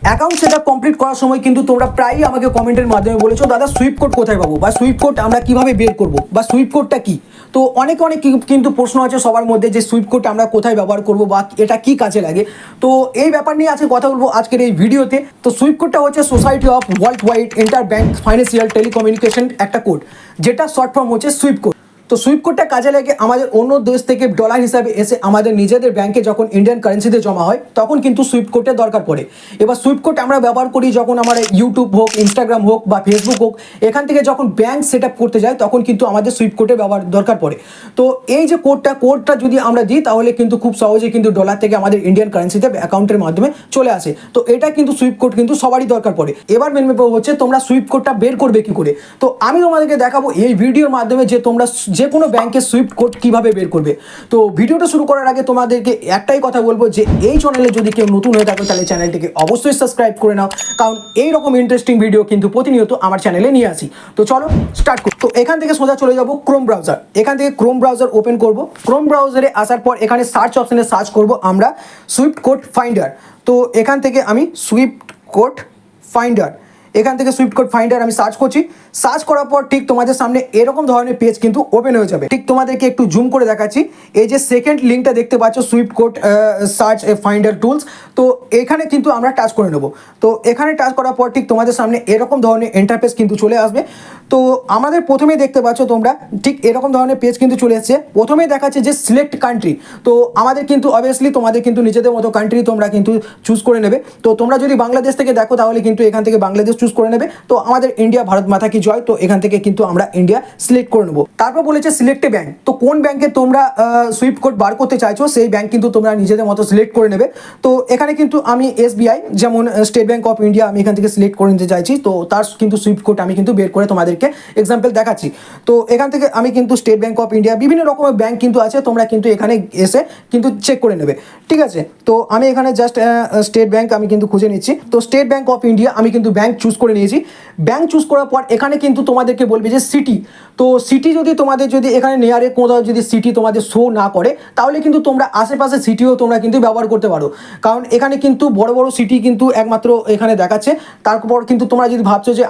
Account setup complete করার সময় কিন্তু তোমরা প্রায়ই আমাকে কমেন্টের মাধ্যমে বলেছো দাদা সুইপ কোড কোথায় পাবো বা সুইপ কোড আমরা কিভাবে বের করব বা সুইপ কোডটা কি। তো অনেক কিন্তু প্রশ্ন আছে সবার মধ্যে যে সুইপ কোড আমরা কোথায় ব্যবহার করব বা এটা কি কাজে লাগে। তো এই ব্যাপার নিয়ে আজকে কথা বলবো আজকের এই ভিডিওতে। তো সুইপ কোডটা হচ্ছে society of world wide inter bank financial telecommunication একটা কোড, যেটা শর্ট ফর্ম হচ্ছে সুইপ কোড। তো সুইপ কোডটা কাজে লাগে আমাদের অন্য দেশ থেকে ডলার হিসাবে এসে আমাদের নিজেদের ব্যাংকে যখন ইন্ডিয়ান কারেন্সিতে জমা হয় তখন কিন্তু সুইপ কোডের দরকার পড়ে। এবার সুইপ কোড আমরা ব্যবহার করি যখন আমার ইউটিউব হোক, ইনস্টাগ্রাম হোক বা ফেসবুক হোক, এখান থেকে যখন ব্যাংক সেট আপ করতে যায় তখন কিন্তু আমাদের সুইপ কোডের ব্যবহার দরকার পড়ে। তো এই যে কোডটা যদি আমরা দিই তাহলে কিন্তু খুব সহজে কিন্তু ডলার থেকে আমাদের ইন্ডিয়ান কারেন্সিতে অ্যাকাউন্টের মাধ্যমে চলে আসে। তো এটা কিন্তু সুইপ কোড কিন্তু সবারই দরকার পড়ে। এবার মেন ব্যাপার হচ্ছে তোমরা সুইপ কোডটা বের করবে কি করে। তো আমি তোমাদেরকে দেখাবো এই ভিডিওর মাধ্যমে যে তোমরা যে কোনো ব্যাংকের সুইফট কোড কিভাবে বের করবে। তো ভিডিওটা শুরু করার আগে তোমাদেরকে একটাই কথা বলবো যে এই চ্যানেলে যদি কেউ নতুন হয়ে থাকে তাহলে চ্যানেলটিকে অবশ্যই সাবস্ক্রাইব করে নাও, কারণ এই রকম ইন্টারেস্টিং ভিডিও কিন্তু প্রতিনিয়ত আমার চ্যানেলে নিয়ে আসি। তো চলো স্টার্ট করি। তো এখান থেকে সোজা চলে যাব ক্রোম ব্রাউজার। এখান থেকে ক্রোম ব্রাউজার ওপেন করব। ক্রোম ব্রাউজারে আসার পর এখানে সার্চ অপশনে সার্চ করব আমরা সুইফট কোড ফাইন্ডার। তো এখান থেকে আমি সুইফট কোড ফাইন্ডার, এখান থেকে সুইফট কোড ফাইন্ডার আমি সার্চ করছি। সার্চ করার পর ঠিক তোমাদের সামনে এরকম ধরনের পেজ কিন্তু ওপেন হয়ে যাবে। ঠিক তোমাদেরকে একটু জুম করে দেখাচ্ছি। এই যে সেকেন্ড লিঙ্কটা দেখতে পাচ্ছ Swift code search finder tools, তো এখানে কিন্তু আমরা টাচ করে নেব। তো এখানে টাচ করার পর ঠিক তোমাদের সামনে এরকম ধরনের ইন্টারফেস কিন্তু চলে আসবে। তো আমাদের প্রথমেই দেখতে পাচ্ছ তোমরা ঠিক এরকম ধরনের পেজ কিন্তু চলে এসেছে। প্রথমেই দেখাচ্ছে যে সিলেক্ট কান্ট্রি। তো আমাদের কিন্তু অবভিয়াসলি তোমাদের কিন্তু নিজেদের মতো কান্ট্রি তোমরা কিন্তু চুজ করে নেবে। তো তোমরা যদি বাংলাদেশ থেকে দেখো তাহলে কিন্তু এখান থেকে বাংলাদেশ চুজ করে নেবে। তো আমাদের ইন্ডিয়া ভারত মাতা কি জয়, তো এখান থেকে কিন্তু আমরা ইন্ডিয়া সিলেক্ট করে নেবো। তারপর বলেছে সিলেক্ট এ ব্যাংক। তো কোন ব্যাংকে তোমরা সুইফট কোড বার করতে চাইছো সেই ব্যাংক কিন্তু তোমরা নিজেদের মতো সিলেক্ট করে নেবে। তো এখানে কিন্তু আমি SBI যেমন স্টেট ব্যাংক অফ ইন্ডিয়া আমি এখান থেকে সিলেক্ট করে নিতে চাইছি। তো তার কিন্তু সুইফট কোড আমি কিন্তু বের করে তোমাদেরকে এক্সাম্পল দেখাচ্ছি। তো এখান থেকে আমি কিন্তু স্টেট ব্যাংক অফ ইন্ডিয়া বিভিন্ন রকমের ব্যাংক কিন্তু আছে, তোমরা কিন্তু এখানে এসে কিন্তু চেক করে নেবে, ঠিক আছে। তো আমি এখানে জাস্ট স্টেট ব্যাংক আমি কিন্তু খুঁজে নিচ্ছি। তো স্টেট ব্যাংক অফ ইন্ডিয়া আমি কিন্তু ব্যাংক চুজ করে নিয়েছি। ব্যাংক চুজ করার পর এখানে কিন্তু তোমাদেরকে বলবে যে সিটি। তো সিটি যদি তোমাদের যদি এখানে নিয়ারে কোথাও যদি সিটি তোমাদের শো না করে তাহলে কিন্তু তোমরা আশেপাশে সিটিও তোমরা কিন্তু ব্যবহার করতে পারো, কারণ এখানে কিন্তু বড় বড় সিটি কিন্তু একমাত্র এখানে দেখাচ্ছে। তারপর কিন্তু তোমরা যদি ভাবছো যে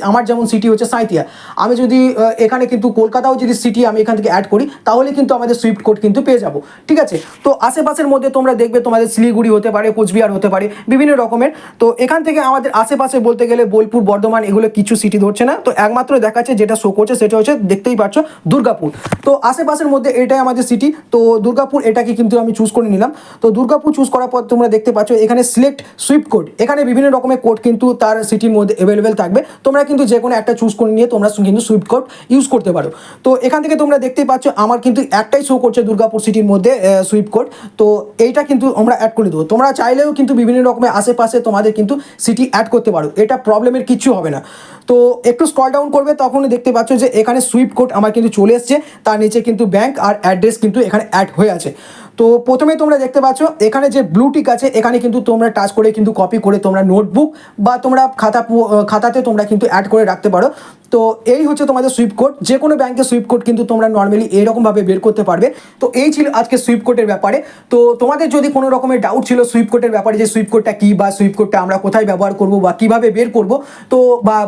আমার যেমন সিটি হচ্ছে সাঁইথিয়া, আমি যদি এখানে কিন্তু কলকাতাও যদি সিটি আমি এখান থেকে অ্যাড করি তাহলে কিন্তু আমাদের সুইফট কোড কিন্তু পেয়ে যাবো, ঠিক আছে। তো আশেপাশের মধ্যে তোমরা দেখবে তোমাদের শিলিগুড়ি হতে পারে, কোচবিহার হতে পারে, বিভিন্ন রকমের। তো এখান থেকে আমাদের আশেপাশে বলতে গেলে বোলপুর, বর্ধমান এগুলো কিছু সিটি ধরছে না। তো একমাত্র দেখাচ্ছে যেটা শো করছে সেটা হচ্ছে দেখতেই পাচ্ছ দুর্গাপুর। তো আশেপাশের মধ্যে এটাই আমাদের সিটি। তো দুর্গাপুর এটাকে কিন্তু আমি চুজ করে নিলাম। তো দুর্গাপুর চুজ করার পর তোমরা দেখতে পাচ্ছ এখানে সিলেক্ট সুইফট কোড। এখানে বিভিন্ন রকমের কোড কিন্তু তার সিটির মধ্যে অ্যাভেলেবেল থাকবে, তোমরা কিন্তু যে কোনো একটা চুজ করে নিয়ে তোমরা কিন্তু সুইফট কোড ইউজ করতে পারো। তো এখান থেকে তোমরা দেখতেই পাচ্ছ আমার কিন্তু একটাই শো করছে দুর্গাপুর সিটির মধ্যে সুইফট কোড। তো এইটা কিন্তু আমরা অ্যাড করে দেবো। তোমরা চাইলেও কিন্তু বিভিন্ন রকমের আশেপাশে তোমাদের কিন্তু সিটি অ্যাড করতে পারো, এটা প্রবলেমের কিছু হবে না। তো একটু স্ক্রল ডাউন করবে তখনই দেখতে পাচ্ছ যে এখানে সুইফট কোড আমার কিন্তু চলে এসছে, তার নিচে কিন্তু ব্যাংক আর অ্যাড্রেস কিন্তু এখানে অ্যাড হয়ে আছে। তো প্রথমে তোমরা দেখতে পাচ্ছ এখানে যে ব্লু টিক আছে এখানে কিন্তু তোমরা টাচ করে কিন্তু কপি করে তোমরা নোটবুক বা তোমরা খাতাতে তোমরা কিন্তু অ্যাড করে রাখতে পারো। তো এই হচ্ছে তোমাদের সুইফট কোড। যে কোনো ব্যাংকের সুইফট কোড কিন্তু তোমরা নর্মালি এইরকমভাবে বের করতে পারবে। তো এই ছিল আজকে সুইফট কোডের ব্যাপারে। তো তোমাদের যদি কোনো রকমের ডাউট ছিল সুইফট কোডের ব্যাপারে যে সুইফট কোডটা কী বা সুইফট কোডটা আমরা কোথায় ব্যবহার করব বা কীভাবে বের করব, তো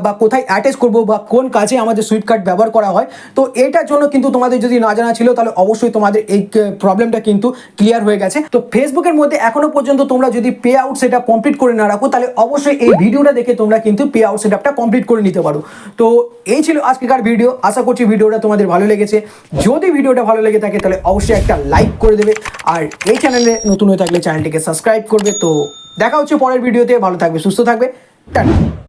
বা কোথায় অ্যাটাচ করব বা কোন কাজে আমাদের সুইফট কার্ড ব্যবহার করা হয়, তো এটার জন্য কিন্তু তোমাদের যদি না জানা ছিল তাহলে অবশ্যই তোমাদের এই প্রবলেমটা কিন্তু ক্লিয়ার হয়ে গেছে। তো ফেসবুকের মধ্যে এখনো পর্যন্ত তোমরা যদি pay out set up complete করে না রাখো তাহলে অবশ্যই এই ভিডিওটা দেখে তোমরা কিন্তু পে আউট সেট আপটা কমপ্লিট করে নিতে পারো। তো এই ছিল আজকেকার ভিডিও। আশা করছি ভিডিওটা তোমাদের ভালো লেগেছে। যদি ভিডিওটা ভালো লেগে থাকে তাহলে অবশ্যই একটা লাইক করে দেবে, আর এই চ্যানেলে নতুন হয়ে থাকলে চ্যানেলটিকে সাবস্ক্রাইব করবে। তো দেখা হচ্ছে পরের ভিডিওতে। ভালো থাকবে, সুস্থ থাকবে, টাটা।